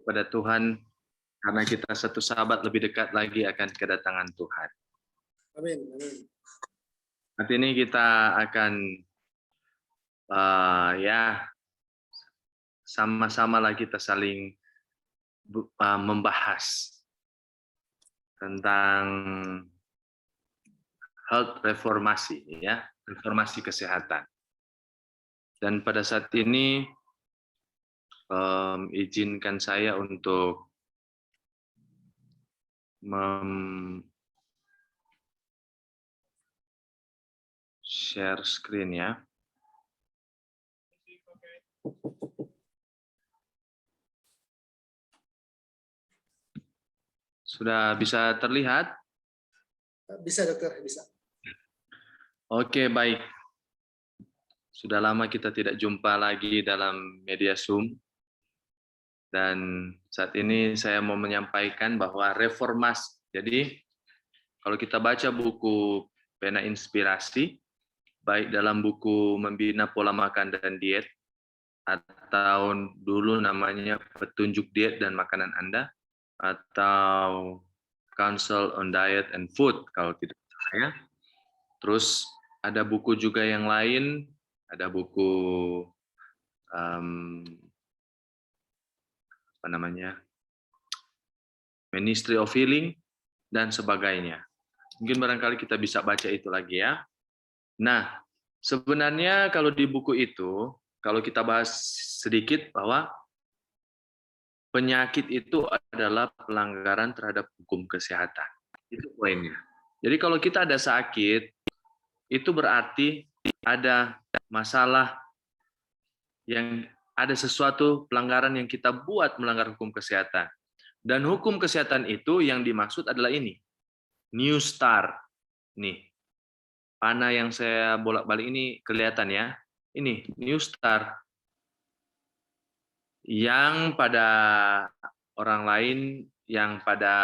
kepada Tuhan karena kita satu sahabat lebih dekat lagi akan kedatangan Tuhan. Amin. Amin. Nanti ini kita akan sama-sama lah kita saling membahas tentang health reformasi, ya, reformasi kesehatan. Dan pada saat ini izinkan saya untuk share screen ya. Sudah bisa terlihat? Bisa, dokter, bisa. Oke, baik. Sudah lama kita tidak jumpa lagi dalam media Zoom. Dan saat ini saya mau menyampaikan bahwa reformasi. Jadi, kalau kita baca buku Pena Inspirasi, baik dalam buku Membina Pola Makan dan Diet, atau dulu namanya Petunjuk Diet dan Makanan Anda, atau Counsel on Diet and Food, kalau tidak salah ya. Terus ada buku juga yang lain, ada buku Ministry of Healing dan sebagainya. Mungkin barangkali kita bisa baca itu lagi ya. Nah, sebenarnya kalau di buku itu, kalau kita bahas sedikit bahwa penyakit itu adalah pelanggaran terhadap hukum kesehatan. Itu poinnya. Jadi kalau kita ada sakit, itu berarti ada masalah yang ada sesuatu pelanggaran yang kita buat melanggar hukum kesehatan. Dan hukum kesehatan itu yang dimaksud adalah ini. New Star. Nih. Panah yang saya bolak-balik ini kelihatan ya. Ini New Star. Yang pada orang lain, yang pada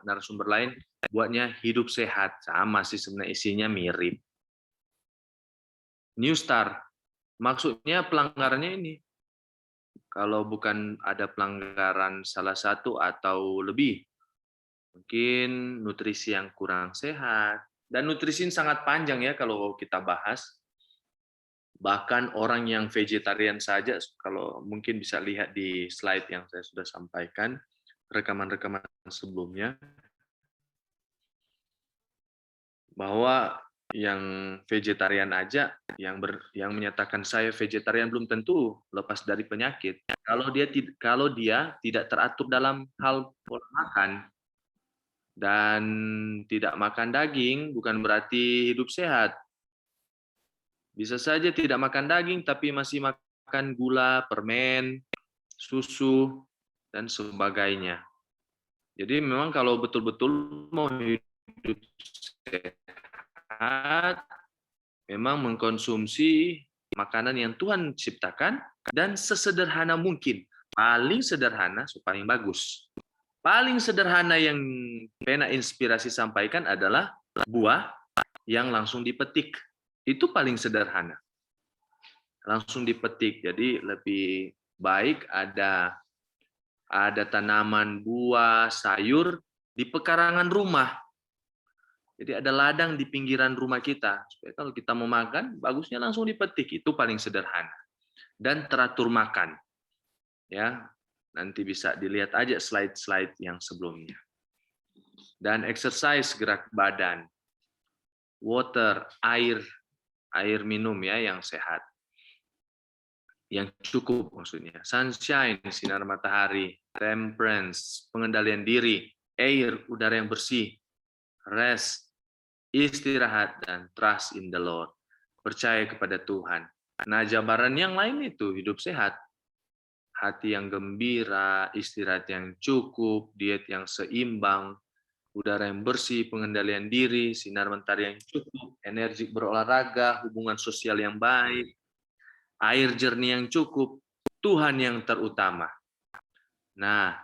narasumber lain buatnya hidup sehat. Sama sih sebenarnya isinya mirip. New Star. Maksudnya pelanggarannya ini. Kalau bukan ada pelanggaran salah satu atau lebih, mungkin nutrisi yang kurang sehat. Dan nutrisi sangat panjang ya kalau kita bahas. Bahkan orang yang vegetarian saja, kalau mungkin bisa lihat di slide yang saya sudah sampaikan, rekaman-rekaman sebelumnya, bahwa yang vegetarian aja, yang menyatakan saya vegetarian belum tentu lepas dari penyakit. Kalau dia tidak teratur dalam hal pola makan dan tidak makan daging, bukan berarti hidup sehat. Bisa saja tidak makan daging tapi masih makan gula, permen, susu, dan sebagainya. Jadi memang kalau betul-betul mau hidup sehat, memang mengkonsumsi makanan yang Tuhan ciptakan dan sesederhana mungkin. Paling sederhana, paling bagus. Paling sederhana yang Pena Inspirasi sampaikan adalah buah yang langsung dipetik. Itu paling sederhana. Langsung dipetik. Jadi lebih baik ada tanaman buah, sayur di pekarangan rumah. Jadi ada ladang di pinggiran rumah kita. Supaya kalau kita mau makan, bagusnya langsung dipetik. Itu paling sederhana. Dan teratur makan. Ya, nanti bisa dilihat aja slide-slide yang sebelumnya. Dan exercise, gerak badan. Water, air minum ya yang sehat. Yang cukup maksudnya. Sunshine, sinar matahari. Temperance, pengendalian diri. Air, udara yang bersih. Rest, istirahat, dan trust in the Lord. Percaya kepada Tuhan. Nah, jabaran yang lain itu hidup sehat. Hati yang gembira, istirahat yang cukup, diet yang seimbang, udara yang bersih, pengendalian diri, sinar matahari yang cukup, energi berolahraga, hubungan sosial yang baik, air jernih yang cukup, Tuhan yang terutama. Nah,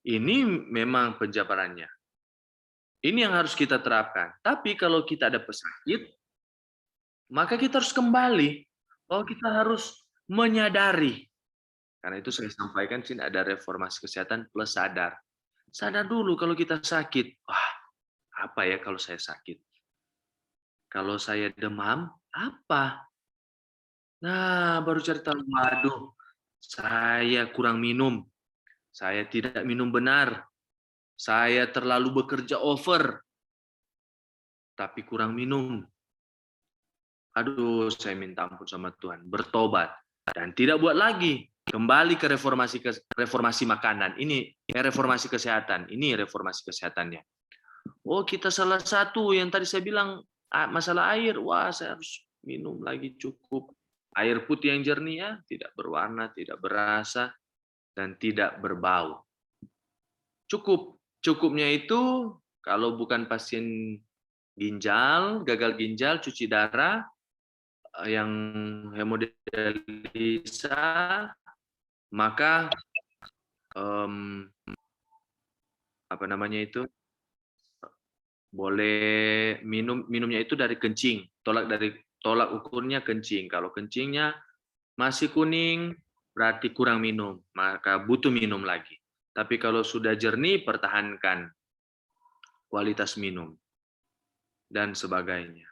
ini memang penjabarannya. Ini yang harus kita terapkan. Tapi kalau kita ada pesakit, maka kita harus kembali bahwa kita harus menyadari Karena itu saya sampaikan sini ada reformasi kesehatan plus sadar. Sadar dulu kalau kita sakit. Wah, apa ya kalau saya sakit? Kalau saya demam, apa? Nah, baru cari tahu, waduh, saya kurang minum. Saya tidak minum benar. Saya terlalu bekerja over, tapi kurang minum. Aduh, saya minta ampun sama Tuhan. Bertobat. Dan tidak buat lagi. Kembali ke reformasi makanan. Ini reformasi kesehatan. Ini reformasi kesehatannya. Oh, kita salah satu yang tadi saya bilang masalah air. Wah, saya harus minum lagi cukup. Air putih yang jernih ya, tidak berwarna, tidak berasa, dan tidak berbau. Cukup. Cukupnya itu kalau bukan pasien ginjal, gagal ginjal, cuci darah, yang hemodialisa, maka apa namanya itu, boleh minumnya itu dari kencing, tolak ukurnya kencing. Kalau kencingnya masih kuning, berarti kurang minum, maka butuh minum lagi. Tapi kalau sudah jernih, pertahankan kualitas minum dan sebagainya.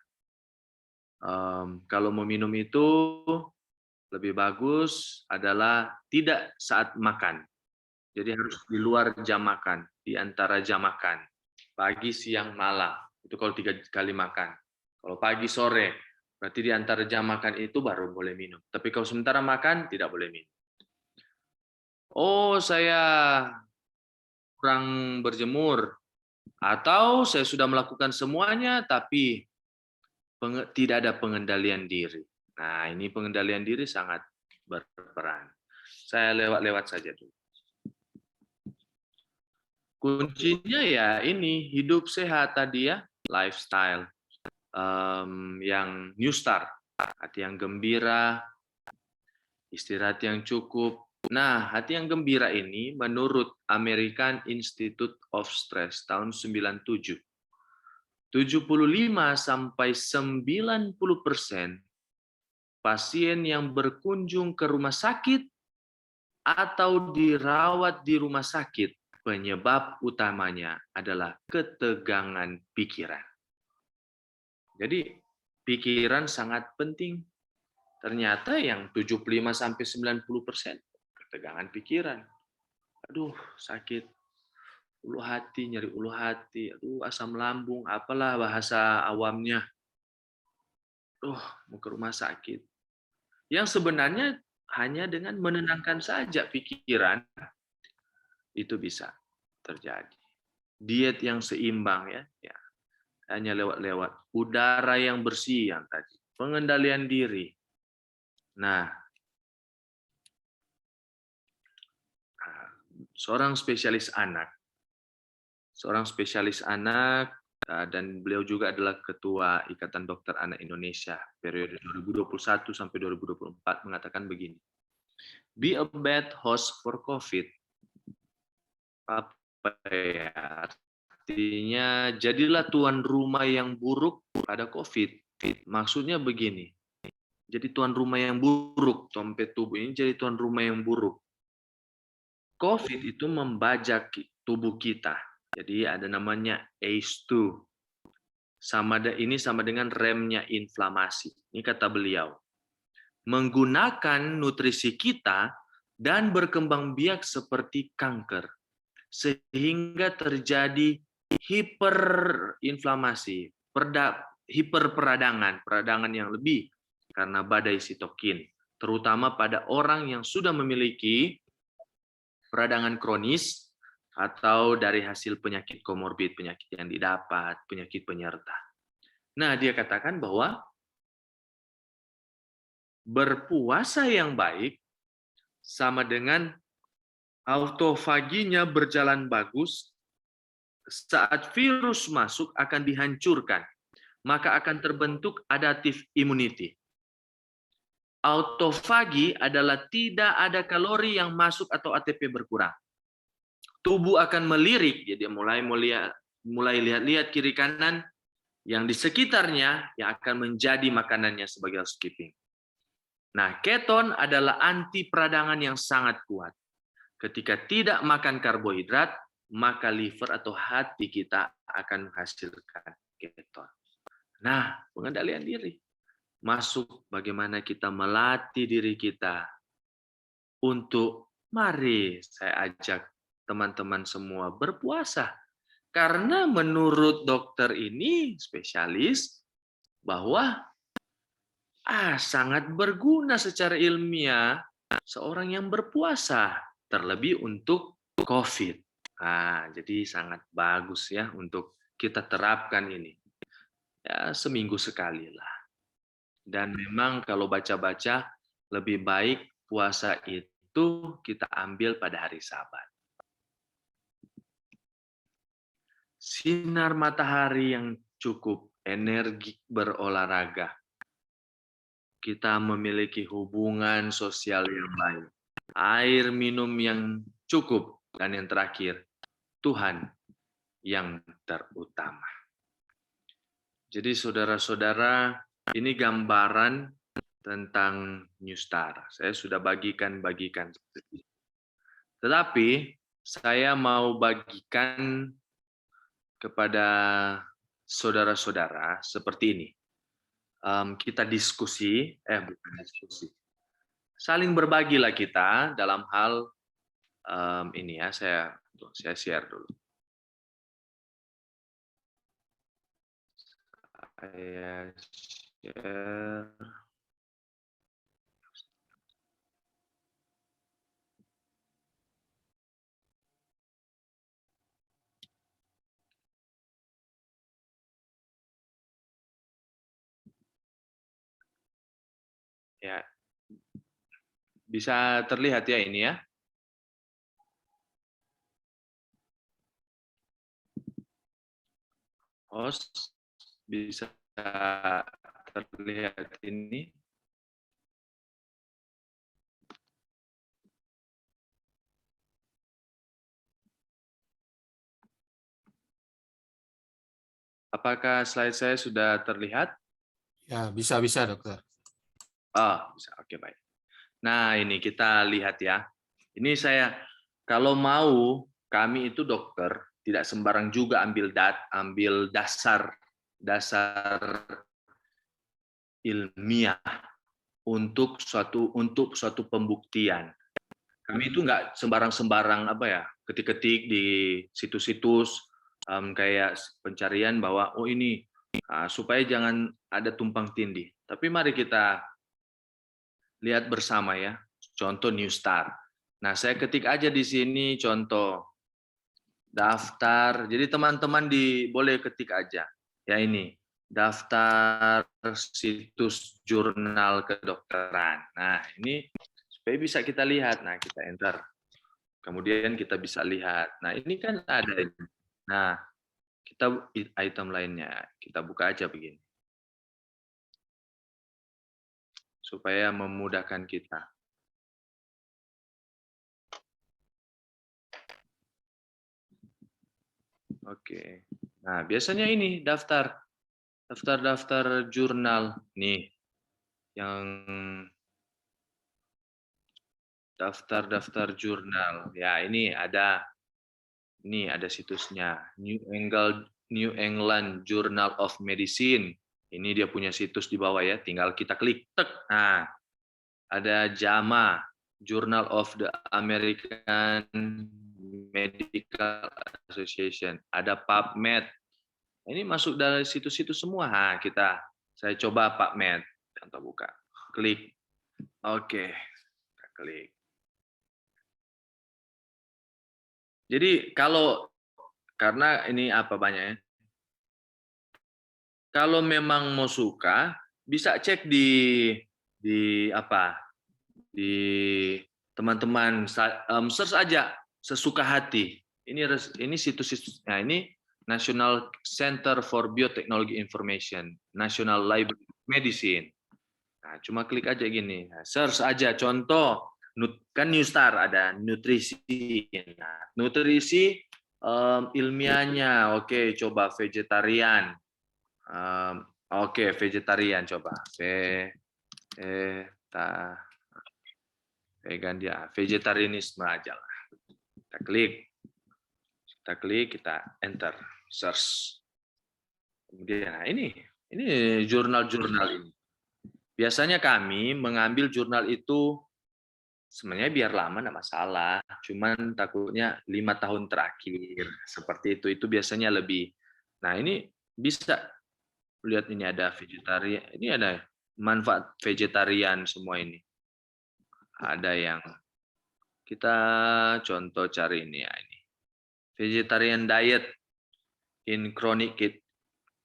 Kalau mau minum itu lebih bagus adalah tidak saat makan. Jadi harus di luar jam makan, di antara jam makan. Pagi, siang, malam. Itu kalau 3 kali makan. Kalau pagi, sore, berarti di antara jam makan itu baru boleh minum. Tapi kalau sementara makan, tidak boleh minum. Oh, saya kurang berjemur. Atau saya sudah melakukan semuanya, tapi tidak ada pengendalian diri. Nah, ini pengendalian diri sangat berperan. Saya lewat-lewat saja dulu. Kuncinya ya ini, hidup sehat tadi ya, lifestyle. Yang new start, hati yang gembira, istirahat yang cukup. Nah, hati yang gembira ini menurut American Institute of Stress tahun 97, 75 sampai 90% pasien yang berkunjung ke rumah sakit atau dirawat di rumah sakit, penyebab utamanya adalah ketegangan pikiran. Jadi, pikiran sangat penting. Ternyata yang 75 sampai 90% ketegangan pikiran. Aduh, sakit ulu hati, nyeri ulu hati, aduh asam lambung, apalah bahasa awamnya. Mau ke rumah sakit. Yang sebenarnya hanya dengan menenangkan saja pikiran itu bisa terjadi. Diet yang seimbang ya. Hanya lewat-lewat. Udara yang bersih yang tadi. Pengendalian diri. Nah, seorang spesialis anak, dan beliau juga adalah Ketua Ikatan Dokter Anak Indonesia periode 2021 sampai 2024 mengatakan begini. Be a bad host for COVID. Apa ya? Artinya jadilah tuan rumah yang buruk pada COVID. Maksudnya begini. Jadi tuan rumah yang buruk, dompet tubuh ini jadi tuan rumah yang buruk. COVID itu membajak tubuh kita. Jadi ada namanya ACE2. Ini sama dengan remnya inflamasi. Ini kata beliau. Menggunakan nutrisi kita dan berkembang biak seperti kanker. Sehingga terjadi hiperinflamasi, peradangan yang lebih karena badai sitokin. Terutama pada orang yang sudah memiliki peradangan kronis atau dari hasil penyakit komorbid, penyakit yang didapat, penyakit penyerta. Nah, dia katakan bahwa berpuasa yang baik sama dengan autofaginya berjalan bagus, saat virus masuk akan dihancurkan, maka akan terbentuk adaptive immunity. Autofagi adalah tidak ada kalori yang masuk atau ATP berkurang. Tubuh akan melirik, jadi mulai lihat-lihat kiri kanan, yang di sekitarnya yang akan menjadi makanannya sebagai housekeeping. Nah, keton adalah anti peradangan yang sangat kuat. Ketika tidak makan karbohidrat, maka liver atau hati kita akan menghasilkan keton. Nah, pengendalian diri. Masuk bagaimana kita melatih diri kita untuk, mari saya ajak teman-teman semua berpuasa. Karena menurut dokter ini, spesialis, bahwa sangat berguna secara ilmiah seorang yang berpuasa, terlebih untuk COVID. Jadi sangat bagus ya untuk kita terapkan ini. Ya, seminggu sekali lah. Dan memang kalau baca-baca, lebih baik puasa itu kita ambil pada hari Sabat. Sinar matahari yang cukup, energi berolahraga. Kita memiliki hubungan sosial yang baik. Air minum yang cukup. Dan yang terakhir, Tuhan yang terutama. Jadi saudara-saudara, ini gambaran tentang New Star. Saya sudah bagikan. Tetapi saya mau bagikan kepada saudara-saudara seperti ini. Kita diskusi, bukan diskusi. Saling berbagilah kita dalam hal ini ya, saya share dulu. Saya share. Ya, bisa terlihat ya ini ya. Host bisa terlihat ini. Apakah slide saya sudah terlihat? Ya, bisa dokter. Bisa. Oke, baik. Nah, ini kita lihat ya. Ini saya, kalau mau, kami itu dokter, tidak sembarang juga ambil dasar ilmiah untuk suatu pembuktian. Kami itu nggak sembarang ketik-ketik di situs-situs kayak pencarian bahwa ini supaya jangan ada tumpang tindih. Tapi mari kita lihat bersama ya, contoh New Star. Nah, saya ketik aja di sini contoh daftar. Jadi teman-teman boleh ketik aja. Ya ini, daftar situs jurnal kedokteran. Nah, ini supaya bisa kita lihat. Nah, kita enter. Kemudian kita bisa lihat. Nah, ini kan ada. Nah, kita item lainnya. Kita buka aja begini. Supaya memudahkan kita. Oke. Nah, biasanya ini daftar jurnal nih. Yang daftar jurnal. Ya, ini ada situsnya. New England Journal of Medicine. Ini dia punya situs di bawah ya, tinggal kita klik tek. Nah, ada JAMA, Journal of the American Medical Association. Ada PubMed. Ini masuk dari situs-situs semua. Nah, saya coba PubMed. Contoh buka. Klik. Oke. Kita klik. Jadi karena ini banyaknya. Kalau memang mau suka, bisa cek di teman-teman search aja sesuka hati. Ini situs-situsnya ini National Center for Biotechnology Information, National Library of Medicine. Nah, cuma klik aja gini, search aja contoh kan New Star ada nutrisi. Nah, nutrisi ilmiahnya, oke, coba vegetarian. Vegetarian coba. Kita vegan dia, vegetarianisme aja lah. Kita klik, kita enter, search. Kemudian nah ini jurnal-jurnal ini. Biasanya kami mengambil jurnal itu sebenarnya biar lama enggak masalah, cuman takutnya 5 tahun terakhir seperti itu biasanya lebih. Nah, ini bisa lihat ini ada vegetarian, ini ada manfaat vegetarian semua ini. Ada yang kita contoh cari ini ya ini. Vegetarian diet in chronic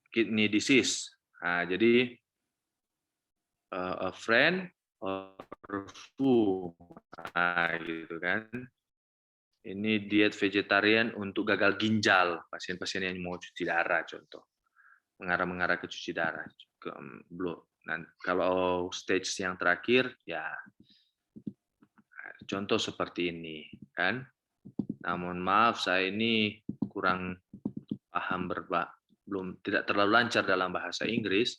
kidney disease. Nah, jadi a friend or foe. Nah, gitu kan. Ini diet vegetarian untuk gagal ginjal, pasien-pasien yang mau cuci darah contoh. Mengarah-mengarah ke cuci darah. Nah, kalau stage yang terakhir ya contoh seperti ini kan. Namun maaf saya ini kurang paham tidak terlalu lancar dalam bahasa Inggris.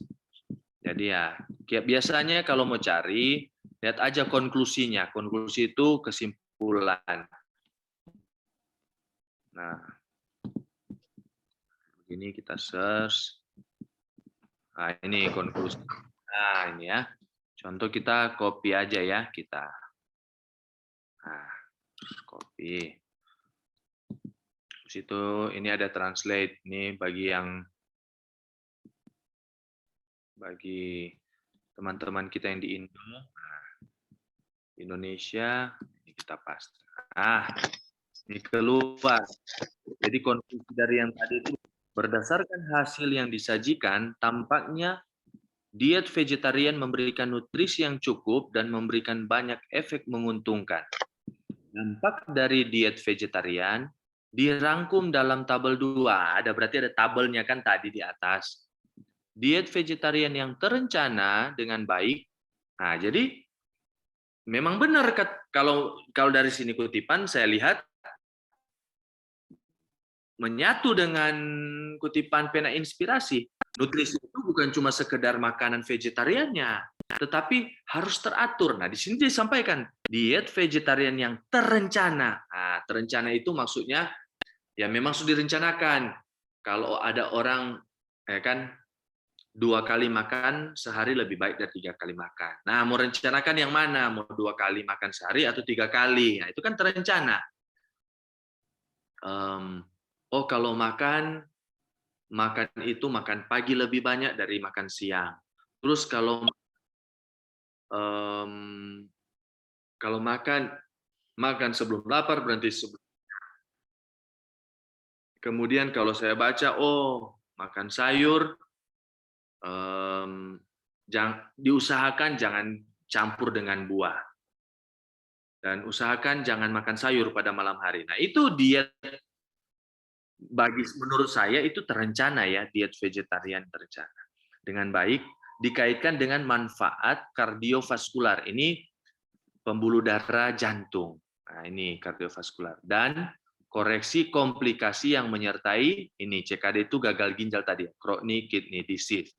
Jadi ya biasanya kalau mau cari lihat aja konklusinya. Konklusi itu kesimpulan. Nah, ini kita search. Nah, ini konklusi. Nah, ini ya. Contoh kita copy aja ya kita. Nah, copy. Terus itu ini ada translate. Ini bagi teman-teman kita yang di Indo. Nah, Indonesia, ini kita paste. Nah, ini keluar. Jadi konklusi dari yang tadi itu berdasarkan hasil yang disajikan, tampaknya diet vegetarian memberikan nutrisi yang cukup dan memberikan banyak efek menguntungkan. Dampak dari diet vegetarian dirangkum dalam tabel 2. Berarti ada tabelnya kan tadi di atas. Diet vegetarian yang terencana dengan baik. Nah, jadi memang benar kalau dari sini kutipan saya lihat menyatu dengan kutipan pena inspirasi. Nutrisi itu bukan cuma sekedar makanan vegetariannya, tetapi harus teratur. Nah, di sini disampaikan diet vegetarian yang terencana. Nah, terencana itu maksudnya ya memang sudah direncanakan. Kalau ada orang kan 2 kali makan sehari lebih baik dari 3 kali makan. Nah, mau rencanakan yang mana? Mau 2 kali makan sehari atau 3 kali? Nah, itu kan terencana. Oh, kalau makan itu makan pagi lebih banyak dari makan siang. Terus kalau makan sebelum lapar berarti sebelum. Kemudian kalau saya baca, makan sayur diusahakan jangan campur dengan buah. Dan usahakan jangan makan sayur pada malam hari. Nah, itu diet menurut saya itu terencana ya, diet vegetarian terencana. Dengan baik dikaitkan dengan manfaat kardiovaskular. Ini pembuluh darah jantung. Nah, ini kardiovaskular dan koreksi komplikasi yang menyertai ini CKD itu gagal ginjal tadi, chronic kidney disease.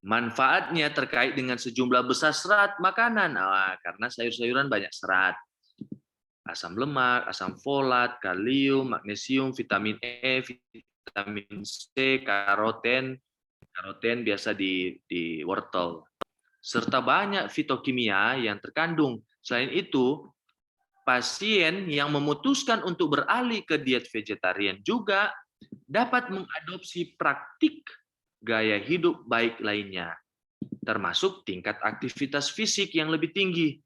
Manfaatnya terkait dengan sejumlah besar serat makanan. Karena sayur-sayuran banyak serat. Asam lemak, asam folat, kalium, magnesium, vitamin E, vitamin C, karoten biasa di wortel, serta banyak fitokimia yang terkandung. Selain itu, pasien yang memutuskan untuk beralih ke diet vegetarian juga dapat mengadopsi praktik gaya hidup baik lainnya, termasuk tingkat aktivitas fisik yang lebih tinggi.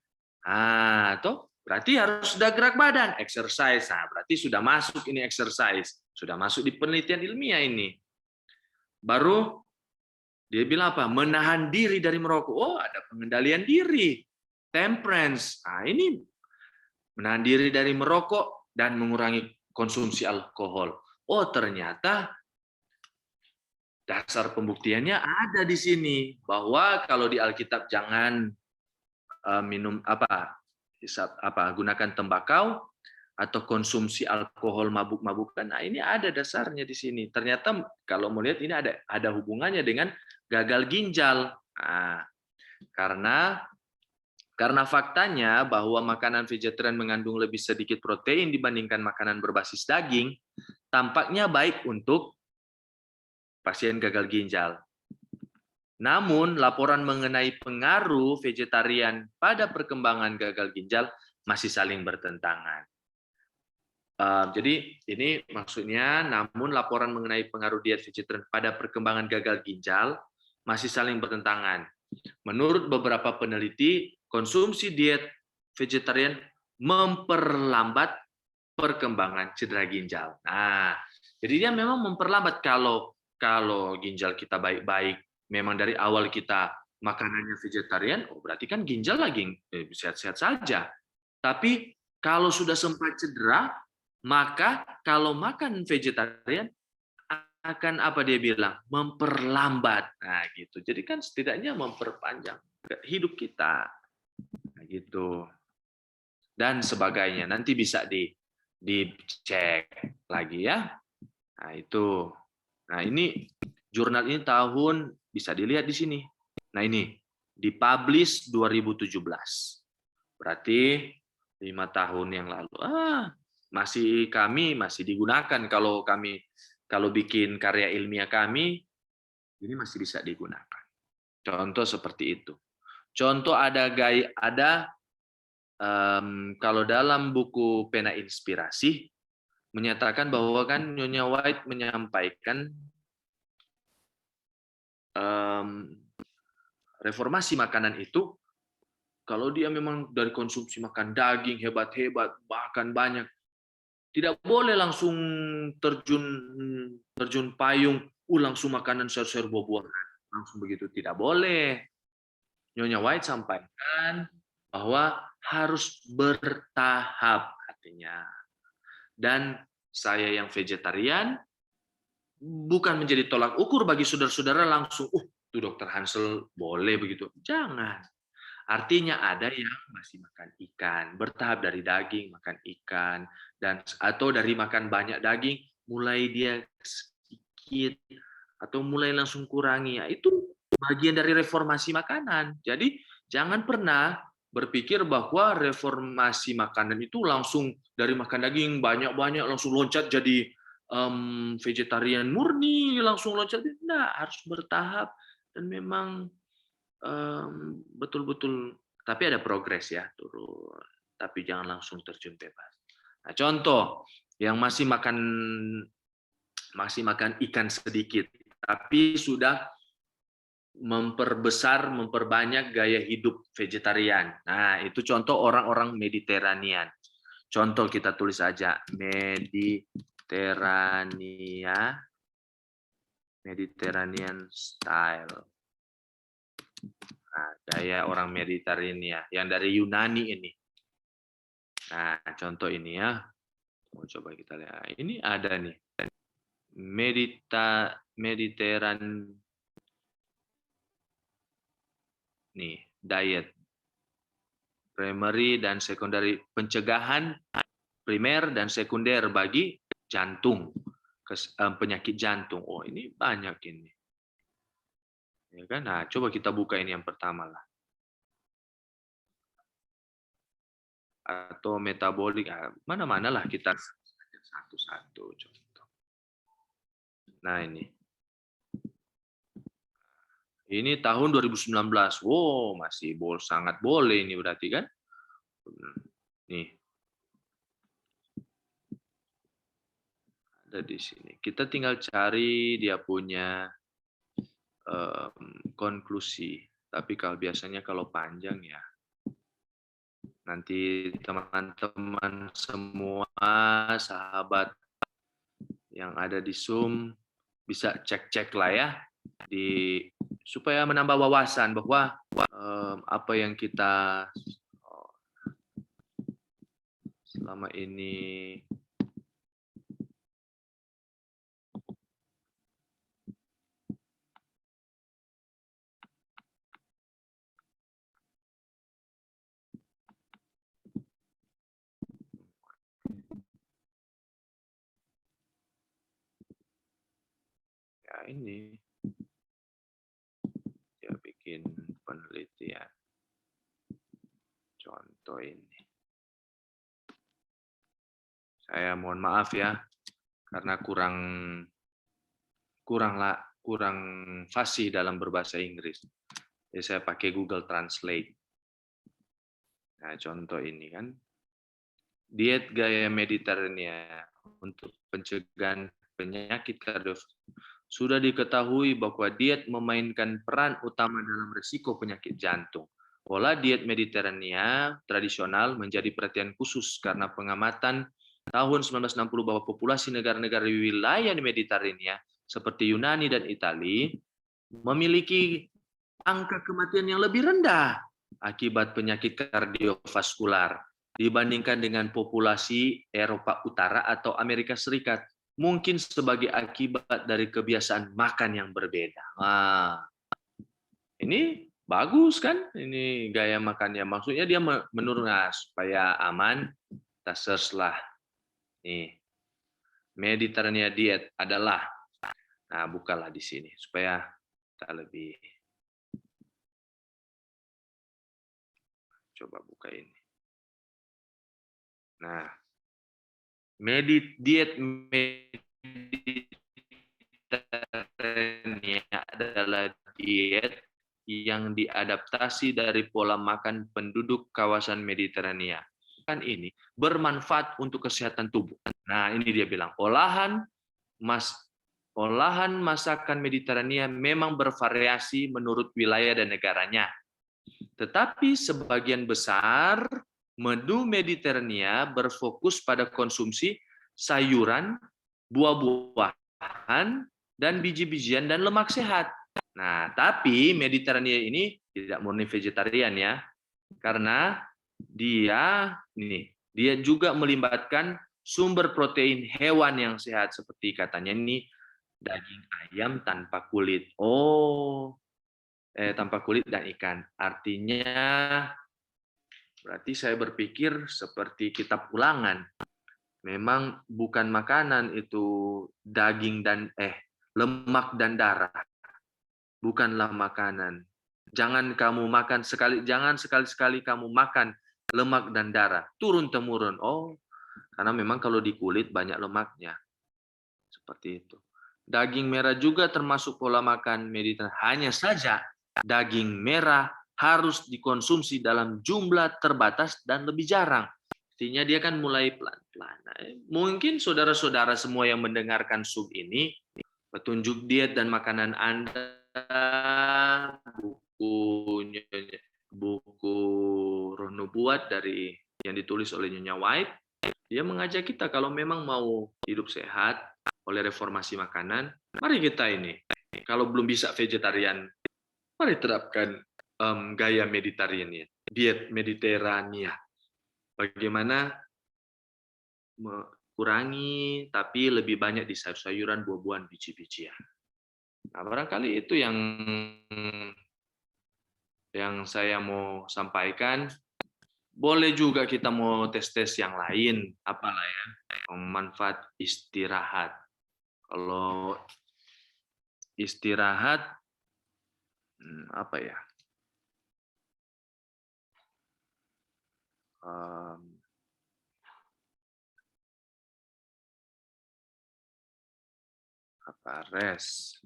Berarti harus sudah gerak badan, exercise. Nah, berarti sudah masuk ini exercise, sudah masuk di penelitian ilmiah ini. Baru dia bilang apa? Menahan diri dari merokok. Ada pengendalian diri, temperance. Nah, ini menahan diri dari merokok dan mengurangi konsumsi alkohol. Ternyata dasar pembuktiannya ada di sini bahwa kalau di Alkitab jangan gunakan tembakau atau konsumsi alkohol mabuk-mabukan. Nah, ini ada dasarnya di sini. Ternyata kalau melihat ini ada hubungannya dengan gagal ginjal. Nah, karena Karena faktanya bahwa makanan vegetarian mengandung lebih sedikit protein dibandingkan makanan berbasis daging, tampaknya baik untuk pasien gagal ginjal. Namun, laporan mengenai pengaruh vegetarian pada perkembangan gagal ginjal masih saling bertentangan. Jadi ini maksudnya, namun laporan mengenai pengaruh diet vegetarian pada perkembangan gagal ginjal masih saling bertentangan. Menurut beberapa peneliti, konsumsi diet vegetarian memperlambat perkembangan cedera ginjal. Nah, jadi dia memang memperlambat kalau ginjal kita baik-baik, memang dari awal kita makanannya vegetarian, oh berarti kan ginjal lagi sehat-sehat saja. Tapi kalau sudah sempat cedera, maka kalau makan vegetarian akan apa dia bilang? Memperlambat. Nah, gitu. Jadi kan setidaknya memperpanjang hidup kita. Nah, gitu. Dan sebagainya. Nanti bisa dicek lagi ya. Nah, itu. Nah, ini jurnal ini tahun bisa dilihat di sini. Nah, ini dipublish 2017. Berarti 5 tahun yang lalu. Kami masih digunakan kalau bikin karya ilmiah kami ini masih bisa digunakan. Contoh seperti itu. Contoh kalau dalam buku Pena Inspirasi menyatakan bahwa kan Nyonya White menyampaikan reformasi makanan itu kalau dia memang dari konsumsi makan daging hebat-hebat bahkan banyak, tidak boleh langsung terjun payung, langsung makanan sayur-sayur buah-buahan, langsung begitu tidak boleh. Nyonya White sampaikan bahwa harus bertahap artinya. Dan saya yang vegetarian bukan menjadi tolak ukur bagi saudara-saudara langsung, tuh Dokter Hansel boleh begitu. Jangan. Artinya ada yang masih makan ikan, bertahap dari daging makan ikan, atau dari makan banyak daging mulai dia sedikit atau mulai langsung kurangi. Ya, itu bagian dari reformasi makanan. Jadi jangan pernah berpikir bahwa reformasi makanan itu langsung dari makan daging banyak-banyak langsung loncat jadi vegetarian murni, langsung loncat. Tidak, harus bertahap dan memang betul-betul, tapi ada progres ya, turun. Tapi jangan langsung terjun bebas. Nah, contoh yang masih makan ikan sedikit, tapi sudah memperbanyak gaya hidup vegetarian. Nah, itu contoh orang-orang Mediterranean. Contoh kita tulis saja Mediterranean style. Nah, gaya orang Mediterania yang dari Yunani ini. Nah, contoh ini ya. Coba kita lihat. Ini ada nih. Mediterranean nih, diet. Primary dan secondary, pencegahan primer dan sekunder bagi jantung, penyakit jantung. Oh, ini banyak ini. Ya kan? Nah, coba kita buka ini yang pertama lah. Atau metabolik, mana-mana lah kita satu-satu contoh. Nah, ini tahun 2019. Wow, masih sangat boleh ini berarti kan? Nih. Ada di sini. Kita tinggal cari dia punya konklusi. Tapi biasanya kalau panjang ya nanti teman-teman semua sahabat yang ada di Zoom bisa cek-cek lah ya supaya menambah wawasan bahwa apa yang kita selama ini ini ya bikin penelitian. contoh ini. Saya mohon maaf ya, karena kurang fasih dalam berbahasa Inggris. Jadi saya pakai Google Translate. Nah, contoh ini kan, diet gaya Mediterania untuk pencegahan penyakit kardiovaskular. Sudah diketahui bahwa diet memainkan peran utama dalam risiko penyakit jantung. Pola diet Mediterania tradisional menjadi perhatian khusus karena pengamatan tahun 1960 bahwa populasi negara-negara di wilayah Mediterania seperti Yunani dan Italia memiliki angka kematian yang lebih rendah akibat penyakit kardiovaskular dibandingkan dengan populasi Eropa Utara atau Amerika Serikat. Mungkin sebagai akibat dari kebiasaan makan yang berbeda. Nah, ini bagus kan? Ini gaya makannya. Maksudnya dia menurun supaya aman. Kita search lah. Nih, Mediterania diet adalah. Nah, bukalah di sini supaya kita lebih. Coba buka ini. Nah, diet Mediterania adalah diet yang diadaptasi dari pola makan penduduk kawasan Mediterania. Kan ini bermanfaat untuk kesehatan tubuh. Nah, ini dia bilang, olahan masakan Mediterania memang bervariasi menurut wilayah dan negaranya. Tetapi sebagian besar menu Mediterania berfokus pada konsumsi sayuran, buah-buahan, dan biji-bijian dan lemak sehat. Nah, tapi Mediterania ini tidak murni vegetarian ya, karena dia juga melibatkan sumber protein hewan yang sehat seperti katanya ini daging ayam tanpa kulit. Tanpa kulit dan ikan. Artinya berarti saya berpikir seperti kitab Ulangan. Memang bukan makanan itu daging dan lemak dan darah. Bukanlah makanan. Jangan sekali-sekali kamu makan lemak dan darah. Turun temurun. Karena memang kalau di kulit banyak lemaknya. Seperti itu. Daging merah juga termasuk pola makan Mediterania. Hanya saja daging merah harus dikonsumsi dalam jumlah terbatas dan lebih jarang. Artinya dia kan mulai pelan-pelan. Mungkin saudara-saudara semua yang mendengarkan sub ini, petunjuk diet dan makanan Anda, buku Roh Nubuat dari yang ditulis oleh Nyonya White, dia mengajak kita kalau memang mau hidup sehat oleh reformasi makanan, mari kita ini. Kalau belum bisa vegetarian, mari terapkan gaya Mediterania, diet Mediterania. Bagaimana mengurangi, tapi lebih banyak di sayur-sayuran, buah-buahan, biji-bijian. Nah, barangkali itu yang saya mau sampaikan. Boleh juga kita mau tes-tes yang lain, apalah ya, manfaat istirahat. Kalau istirahat, apa ya? Rest.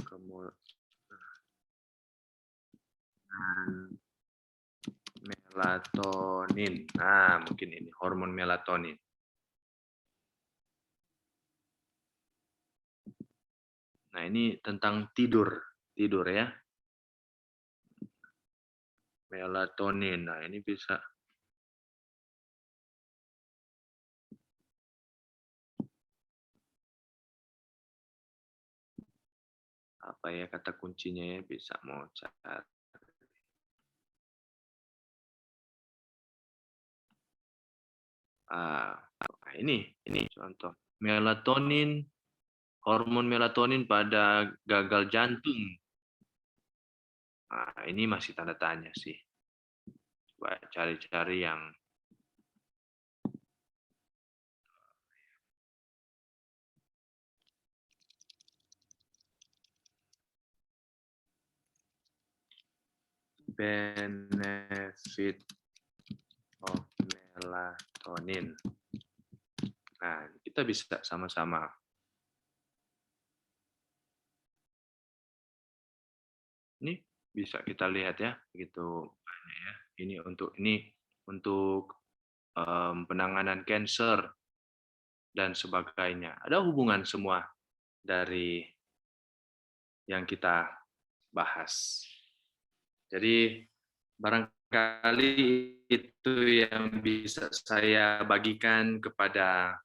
Kemudian melatonin. Nah, mungkin ini hormon melatonin. Nah, ini tentang tidur ya. Melatonin. Nah, ini bisa apa ya kata kuncinya ya, bisa mau cari. Ini contoh melatonin, hormon melatonin pada gagal jantung. Ini masih tanda tanya sih. Coba cari-cari yang benefit of melatonin. Nah, kita bisa sama-sama. Ini bisa kita lihat ya, begitu banyak ya. Ini untuk penanganan cancer dan sebagainya. Ada hubungan semua dari yang kita bahas. Jadi barangkali itu yang bisa saya bagikan kepada